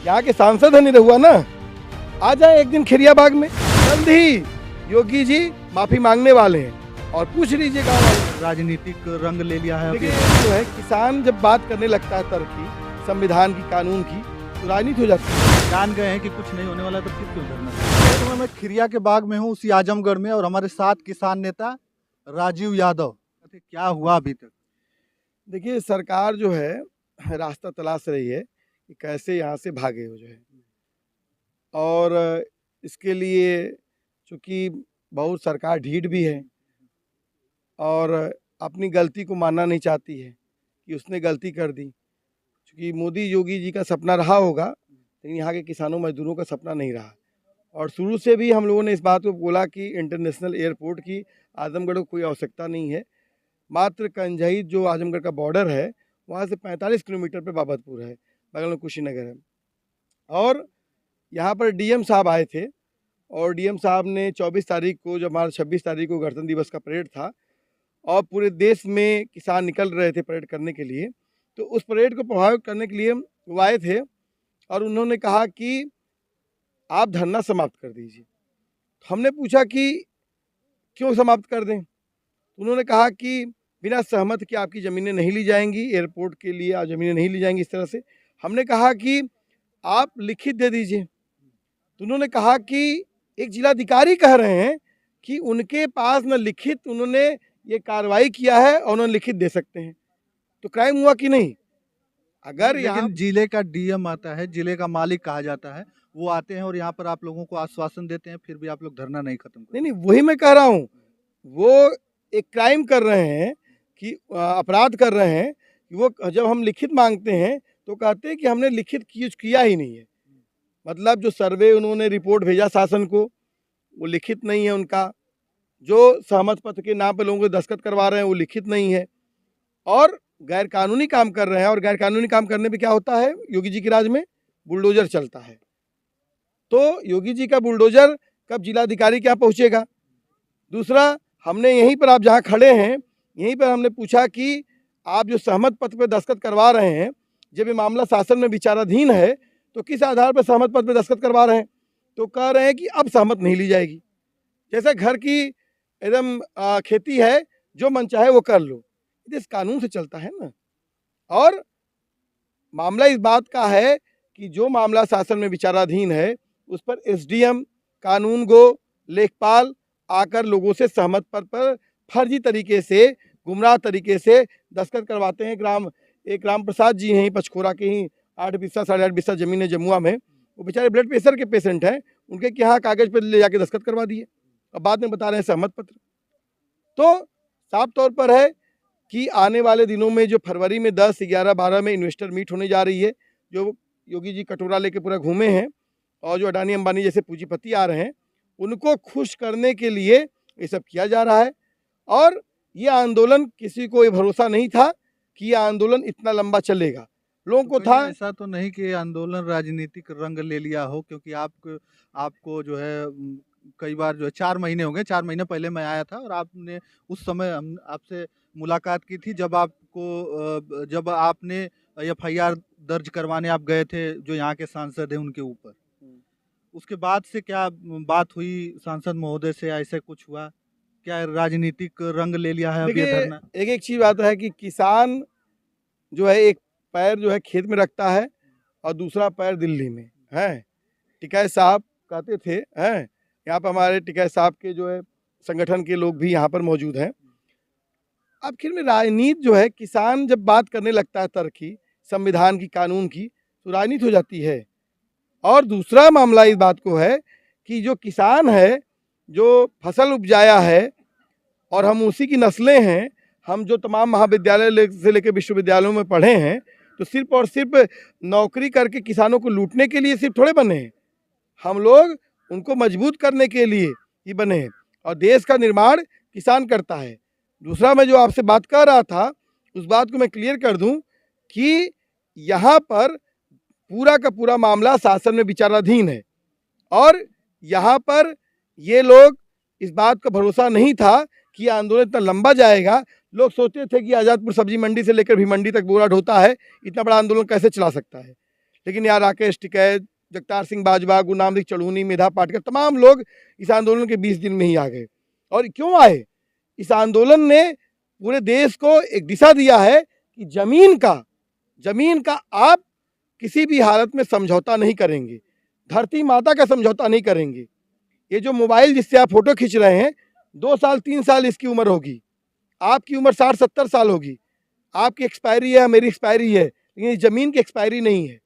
यहाँ के सांसद है निरहुआ ना, आ जाए एक दिन खिरिया बाग में, जल्द ही योगी जी माफी मांगने वाले हैं और पूछ लीजिए गाँव वाले। राजनीतिक रंग ले लिया है देखिए अभी। जो है किसान जब बात करने लगता है तरक्की, संविधान की, कानून की, तो राजनीति हो जाती है। जान गए हैं कि कुछ नहीं होने वाला तो फिर क्यों धरना? तो मैं खिरिया के बाग में हूँ, उसी आजमगढ़ में, और हमारे साथ किसान नेता राजीव यादव। क्या हुआ अभी तक? देखिए सरकार जो है रास्ता तलाश रही है कि कैसे यहाँ से भागे हो जो है, और इसके लिए चूँकि बहुत सरकार ढीठ भी है और अपनी गलती को मानना नहीं चाहती है कि उसने गलती कर दी। क्योंकि मोदी योगी जी का सपना रहा होगा, लेकिन यहाँ के किसानों मजदूरों का सपना नहीं रहा। और शुरू से भी हम लोगों ने इस बात को बोला कि इंटरनेशनल एयरपोर्ट की आजमगढ़ को कोई आवश्यकता नहीं है। मात्र कंजई जो आजमगढ़ का बॉर्डर है, वहाँ से 45 किलोमीटर पे बाबतपुर है, बगल में कुशीनगर है। और यहाँ पर डीएम साहब आए थे और डीएम साहब ने 24 तारीख को, जब हमारा 26 तारीख को गणतंत्र दिवस का परेड था और पूरे देश में किसान निकल रहे थे परेड करने के लिए, तो उस परेड को प्रभावित करने के लिए वो आए थे और उन्होंने कहा कि आप धरना समाप्त कर दीजिए। तो हमने पूछा कि क्यों समाप्त कर दें? उन्होंने कहा कि बिना सहमत के आपकी ज़मीनें नहीं ली जाएंगी, एयरपोर्ट के लिए आप ज़मीनें नहीं ली जाएंगी इस तरह से। हमने कहा कि आप लिखित दे दीजिए। तो उन्होंने कहा कि एक जिलाधिकारी कह रहे हैं कि उनके पास न लिखित उन्होंने ये कार्रवाई किया है और उन्होंने लिखित दे सकते हैं। तो क्राइम हुआ कि नहीं? अगर यहाँ लेकिन जिले का डीएम आता है, जिले का मालिक कहा जाता है, वो आते हैं और यहाँ पर आप लोगों को आश्वासन देते हैं, फिर भी आप लोग धरना नहीं खत्म करते। नहीं, वही मैं कह रहा हूँ। वो एक क्राइम कर रहे हैं कि अपराध कर रहे हैं कि वो जब हम लिखित मांगते हैं तो कहते हैं कि हमने लिखित किया ही नहीं है। मतलब जो सर्वे उन्होंने रिपोर्ट भेजा शासन को, वो लिखित नहीं है उनका। जो सहमत पत्र के नाम पर लोगों को दस्तखत करवा रहे हैं, वो लिखित नहीं है और गैर कानूनी काम कर रहे हैं। और गैर कानूनी काम करने पे क्या होता है योगी जी के राज में? बुलडोजर चलता है। तो योगी जी का बुलडोजर कब जिलाधिकारी के यहाँ पहुँचेगा? दूसरा, हमने यहीं पर, आप जहाँ खड़े हैं, यहीं पर हमने पूछा कि आप जो सहमत पत्र पर दस्तखत करवा रहे हैं, जब ये मामला शासन में विचाराधीन है, तो किस आधार पर सहमत पत्र पर दस्तखत करवा रहे हैं? तो कह रहे हैं कि अब सहमत नहीं ली जाएगी। जैसे घर की एकदम खेती है, जो मन चाहे वो कर लो। इस कानून से चलता है ना। और मामला इस बात का है कि जो मामला शासन में विचाराधीन है, उस पर एसडीएम, कानून गो, लेखपाल आकर लोगों से सहमत पत्र पर फर्जी तरीके से, गुमराह तरीके से दस्तखत करवाते हैं। एक राम प्रसाद जी हैं पचखोरा के ही, 8 बिस्सा 8.5 बिस्सा ज़मीन है जमुआ में। वो बेचारे ब्लड प्रेशर के पेशेंट हैं, उनके यहाँ कागज़ पर ले जाके दस्तखत करवा दिए, अब बाद में बता रहे हैं सहमत पत्र। तो साफ तौर पर है कि आने वाले दिनों में जो फरवरी में 10, 11, 12 में इन्वेस्टर मीट होने जा रही है, जो योगी जी कटोरा लेके पूरा घूमे हैं, और जो अडानी अंबानी जैसे पूंजीपति आ रहे हैं, उनको खुश करने के लिए ये सब किया जा रहा है। और ये आंदोलन, किसी को ये भरोसा नहीं था कि ये आंदोलन इतना लंबा चलेगा। लोगों को था, ऐसा तो नहीं कि आंदोलन राजनीतिक रंग ले लिया हो, क्योंकि आपको जो है कई बार जो है 4 महीने हो गए, 4 महीने पहले मैं आया था और आपने उस समय हम आपसे मुलाकात की थी, जब आपने एफआईआर दर्ज करवाने आप गए थे जो यहाँ के सांसद हैं उनके ऊपर। उसके बाद से क्या बात हुई सांसद महोदय से? ऐसे कुछ हुआ क्या? राजनीतिक रंग ले लिया है अभी ये धरना? एक चीज बात है कि किसान जो है एक पैर जो है खेत में रखता है और दूसरा पैर दिल्ली में है। टिकैत साहब कहते थे, हैं यहाँ पर हमारे टिकैत साहब के जो है संगठन के लोग भी यहाँ पर मौजूद हैं। आखिर में राजनीति जो है, किसान जब बात करने लगता है तरक्की, संविधान की, कानून की, तो राजनीति हो जाती है। और दूसरा मामला इस बात को है कि जो किसान है, जो फसल उपजाया है और हम उसी की नस्लें हैं, हम जो तमाम महाविद्यालय से लेकर विश्वविद्यालयों में पढ़े हैं, तो सिर्फ और सिर्फ नौकरी करके किसानों को लूटने के लिए सिर्फ थोड़े बने हैं। हम लोग उनको मजबूत करने के लिए ही बने हैं और देश का निर्माण किसान करता है। दूसरा, मैं जो आपसे बात कर रहा था, उस बात को मैं क्लियर कर दूं कि यहाँ पर पूरा का पूरा मामला शासन में विचाराधीन है और यहाँ पर ये लोग, इस बात का भरोसा नहीं था कि आंदोलन इतना लंबा जाएगा। लोग सोचते थे कि आज़ादपुर सब्जी मंडी से लेकर भी मंडी तक बोरा ढोता है, इतना बड़ा आंदोलन कैसे चला सकता है। लेकिन यहाँ राकेश टिकैत, जगतार सिंह बाजवा, गुरनाम सिंह चढ़ूनी, मेधा पाटकर, तमाम लोग इस आंदोलन के 20 दिन में ही आ गए। और क्यों आए? इस आंदोलन ने पूरे देश को एक दिशा दिया है कि जमीन का आप किसी भी हालत में समझौता नहीं करेंगे, धरती माता का समझौता नहीं करेंगे। ये जो मोबाइल जिससे आप फोटो खींच रहे हैं, 2 साल 3 साल इसकी उम्र होगी, आपकी उम्र 60-70 साल होगी, आपकी एक्सपायरी है, मेरी एक्सपायरी है, लेकिन इस ज़मीन की एक्सपायरी नहीं है।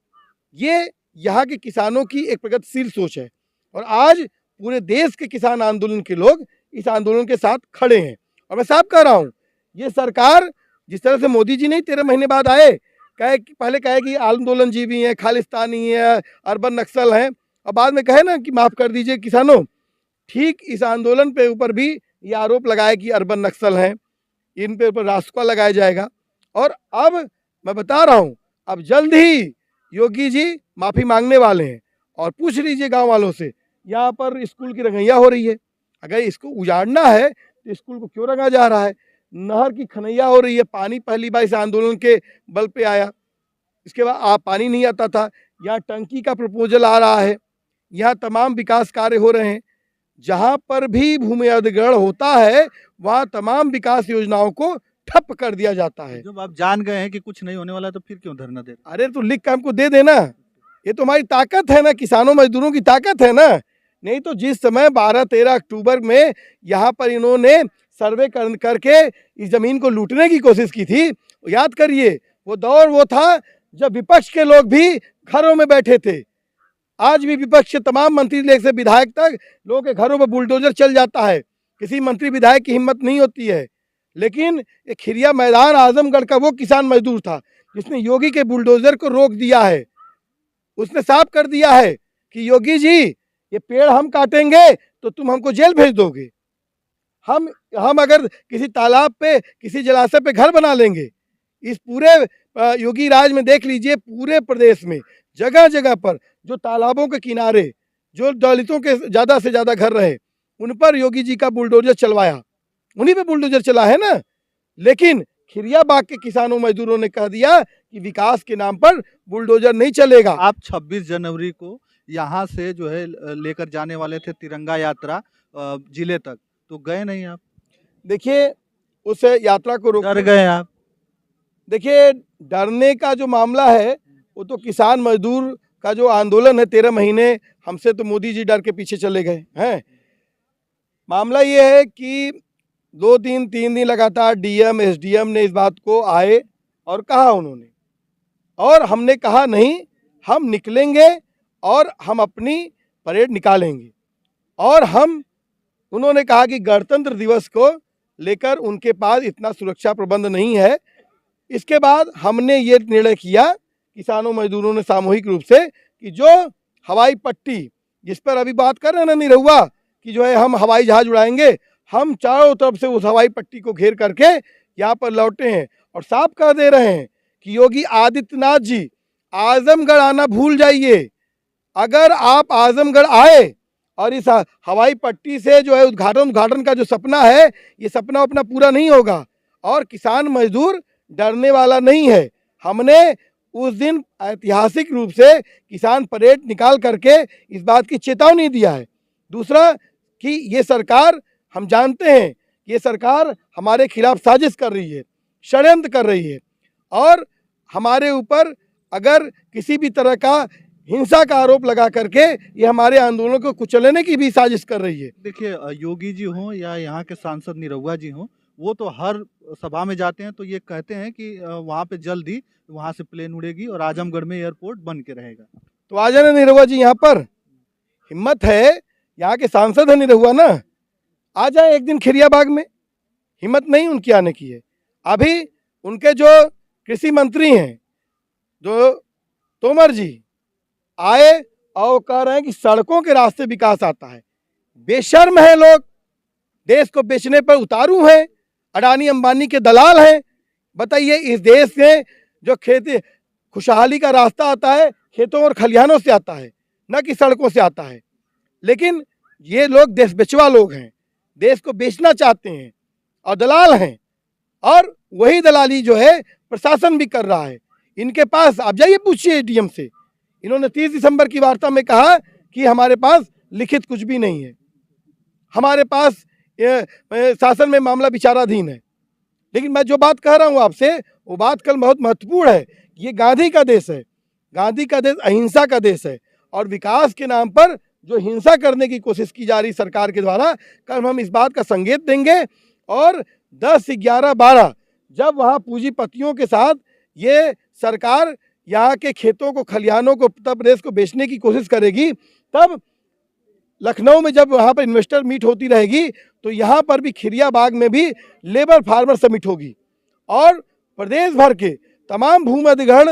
ये यहाँ के किसानों की एक प्रगतिशील सोच है और आज पूरे देश के किसान आंदोलन के लोग इस आंदोलन के साथ खड़े हैं। और मैं साफ कह रहा हूँ, ये सरकार जिस तरह से मोदी जी नहीं 13 महीने बाद आए, पहले कहे कि आंदोलन जीवी हैं, खालिस्तानी है, अर्बन नक्सल हैं, और बाद में कहे ना कि माफ़ कर दीजिए किसानों, ठीक इस आंदोलन पे ऊपर भी ये आरोप लगाए कि अर्बन नक्सल हैं, इन पे ऊपर रासुका लगाया जाएगा। और अब मैं बता रहा हूँ, अब जल्द ही योगी जी माफ़ी मांगने वाले हैं। और पूछ लीजिए गांव वालों से, यहाँ पर स्कूल की रंगैया हो रही है, अगर इसको उजाड़ना है तो स्कूल को क्यों रंगा जा रहा है? नहर की खनैया हो रही है, पानी पहली बार इस आंदोलन के बल पे आया, इसके बाद पानी नहीं आता था। यहाँ टंकी का प्रपोजल आ रहा है, यहाँ तमाम विकास कार्य हो रहे हैं। जहाँ पर भी भूमि अधिग्रहण होता है वहाँ तमाम विकास योजनाओं को ठप कर दिया जाता है। जब आप जान गए हैं कि कुछ नहीं होने वाला तो फिर क्यों धरना दे रहे? अरे तो लिख के हमको दे देना, ये तो हमारी ताकत है ना, किसानों मजदूरों की ताकत है ना। नहीं तो जिस समय 12-13 अक्टूबर में यहाँ पर इन्होंने सर्वे करके इस जमीन को लूटने की कोशिश की थी, याद करिए, वो दौर वो था जब विपक्ष के लोग भी घरों में बैठे थे। आज भी विपक्ष के तमाम मंत्री लेकर से विधायक तक लोगों के घरों पर बुलडोजर चल जाता है, किसी मंत्री विधायक की हिम्मत नहीं होती है। लेकिन ये खिरिया मैदान आजमगढ़ का वो किसान मजदूर था जिसने योगी के बुलडोजर को रोक दिया है। उसने साफ कर दिया है कि योगी जी, ये पेड़ हम काटेंगे तो तुम हमको जेल भेज दोगे। हम अगर किसी तालाब पे, किसी जलाशय पे घर बना लेंगे, इस पूरे योगी राज में देख लीजिए, पूरे प्रदेश में जगह जगह पर जो तालाबों के किनारे जो दलितों के ज़्यादा से ज़्यादा घर रहे, उन पर योगी जी का बुलडोजर चलवाया, उन्हीं पे बुलडोजर चला है ना। लेकिन खिरियाबाग के किसानों मजदूरों ने कह दिया कि विकास के नाम पर बुलडोजर नहीं चलेगा। आप 26 जनवरी को यहाँ से जो है लेकर जाने वाले थे तिरंगा यात्रा जिले तक, तो गए नहीं आप? देखिए, उस यात्रा को डर गए आप? देखिए, डरने का जो मामला है वो तो किसान मजदूर का जो आंदोलन है 13 महीने, हमसे तो मोदी जी डर के पीछे चले गए हैं। मामला ये है कि 2 दिन 3 दिन लगातार डीएम एसडीएम ने इस बात को आए और कहा उन्होंने, और हमने कहा नहीं, हम निकलेंगे और हम अपनी परेड निकालेंगे। और उन्होंने कहा कि गणतंत्र दिवस को लेकर उनके पास इतना सुरक्षा प्रबंध नहीं है। इसके बाद हमने ये निर्णय किया, किसानों मजदूरों ने सामूहिक रूप से, कि जो हवाई पट्टी जिस पर अभी बात कर रहे हैं ना निरहुआ, कि जो है हम हवाई जहाज उड़ाएंगे, हम चारों तरफ से उस हवाई पट्टी को घेर करके यहाँ पर लौटे हैं और साफ कह दे रहे हैं कि योगी आदित्यनाथ जी, आजमगढ़ आना भूल जाइए। अगर आप आजमगढ़ आए और इस हवाई पट्टी से जो है उद्घाटन का जो सपना है, ये सपना अपना पूरा नहीं होगा। और किसान मजदूर डरने वाला नहीं है। हमने उस दिन ऐतिहासिक रूप से किसान परेड निकाल करके इस बात की चेतावनी दिया है। दूसरा कि ये सरकार, हम जानते हैं ये सरकार हमारे खिलाफ साजिश कर रही है, षड्यंत्र कर रही है, और हमारे ऊपर अगर किसी भी तरह का हिंसा का आरोप लगा करके ये हमारे आंदोलन को कुचलने की भी साजिश कर रही है। देखिए, योगी जी हों या यहाँ के सांसद निरहुआ जी हों, वो तो हर सभा में जाते हैं तो ये कहते हैं कि वहाँ पे जल्द ही वहाँ से प्लेन उड़ेगी और आजमगढ़ में एयरपोर्ट बन के रहेगा। तो आ जाना निरहुआ जी, यहाँ पर हिम्मत है, यहाँ के सांसद है निरहुआ ना, आ जाए एक दिन खिरियाबाग में। हिम्मत नहीं उनकी आने की है। अभी उनके जो कृषि मंत्री हैं, जो तोमर जी, आए और कह रहे हैं कि सड़कों के रास्ते विकास आता है। बेशर्म है लोग, देश को बेचने पर उतारू हैं, अडानी अंबानी के दलाल हैं। बताइए, इस देश में जो खेती खुशहाली का रास्ता आता है खेतों और खलिहानों से आता है, न कि सड़कों से आता है। लेकिन ये लोग देश बेचवा लोग हैं, देश को बेचना चाहते हैं और दलाल हैं। और वही दलाली जो है प्रशासन भी कर रहा है। इनके पास आप जाइए, पूछिए डीएम से, इन्होंने 30 दिसंबर की वार्ता में कहा कि हमारे पास लिखित कुछ भी नहीं है, हमारे पास शासन में मामला विचाराधीन है। लेकिन मैं जो बात कह रहा हूं आपसे, वो बात कल बहुत महत्वपूर्ण है। ये गांधी का देश है, गांधी का देश अहिंसा का देश है, और विकास के नाम पर जो हिंसा करने की कोशिश की जा रही सरकार के द्वारा, कल हम इस बात का संकेत देंगे। और 10, 11, 12 जब वहाँ पूंजीपतियों के साथ ये सरकार यहाँ के खेतों को, खलिहानों को, उत्तर प्रदेश को बेचने की कोशिश करेगी, तब लखनऊ में जब वहाँ पर इन्वेस्टर मीट होती रहेगी, तो यहाँ पर भी खिरियाबाग में भी लेबर फार्मर समिट होगी, और प्रदेश भर के तमाम भूमि अधिग्रहण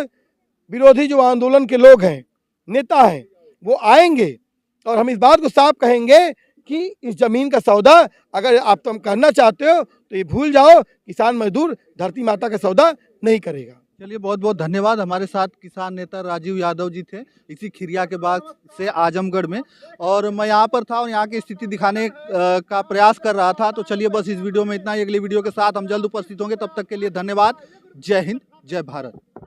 विरोधी जो आंदोलन के लोग हैं, नेता हैं, वो आएंगे, और हम इस बात को साफ कहेंगे कि इस जमीन का सौदा अगर आप तुम करना चाहते हो तो ये भूल जाओ, किसान मजदूर धरती माता का सौदा नहीं करेगा। चलिए, बहुत बहुत धन्यवाद। हमारे साथ किसान नेता राजीव यादव जी थे, इसी खिरिया के बाग से आजमगढ़ में, और मैं यहाँ पर था और यहाँ की स्थिति दिखाने का प्रयास कर रहा था। तो चलिए, बस इस वीडियो में इतना ही। अगली वीडियो के साथ हम जल्द उपस्थित होंगे, तब तक के लिए धन्यवाद। जय हिंद, जय भारत।